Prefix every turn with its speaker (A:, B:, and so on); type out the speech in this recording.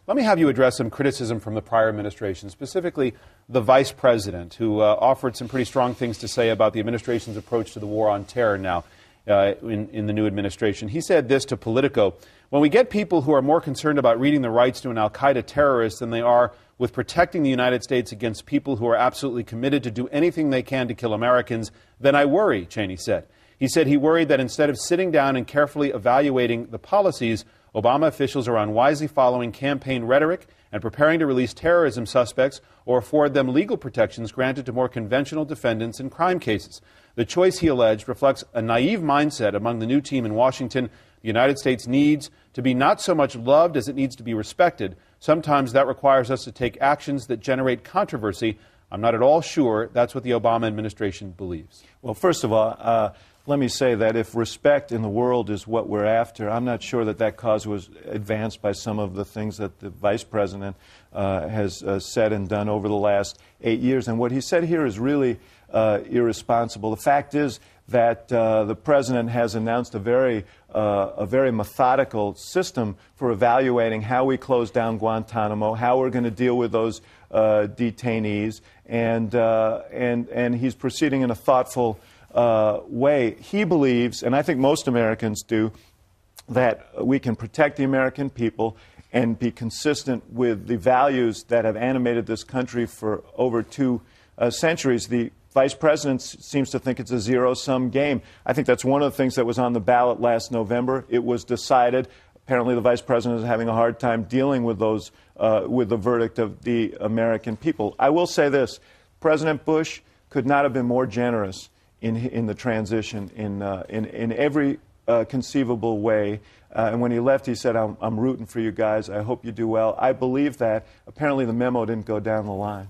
A: Let me have you address some criticism from the prior administration, specifically the vice president, who offered some pretty strong things to say about the administration's approach to the war on terror now in the new administration. He said this to Politico: "When we get people who are more concerned about reading the rights to an al-Qaeda terrorist than they are with protecting the United States against people who are absolutely committed to do anything they can to kill Americans, then I worry," Cheney said. He said he worried that instead of sitting down and carefully evaluating the policies, Obama officials are unwisely following campaign rhetoric and preparing to release terrorism suspects or afford them legal protections granted to more conventional defendants in crime cases. The choice, he alleged, reflects a naive mindset among the new team in Washington. The United States needs to be not so much loved as it needs to be respected. Sometimes that requires us to take actions that generate controversy. I'm not at all sure that's what the Obama administration believes.
B: Well, first of all, let me say that if respect in the world is what we're after, I'm not sure that that cause was advanced by some of the things that the vice president has said and done over the last 8 years. And what he said here is really irresponsible. The fact is that the president has announced a very methodical system for evaluating how we close down Guantanamo, how we're going to deal with those detainees, and he's proceeding in a thoughtful way. He believes, and I think most Americans do, that we can protect the American people and be consistent with the values that have animated this country for over 2 centuries. The vice president seems to think it's a zero-sum game. I think that's one of the things that was on the ballot last November. It was decided. Apparently the vice president is having a hard time dealing with those, with the verdict of the American people. I will say this: President Bush could not have been more generous in the transition in every conceivable way. And when he left, he said, I'm rooting for you guys. I hope you do well. I believe that. Apparently the memo didn't go down the line.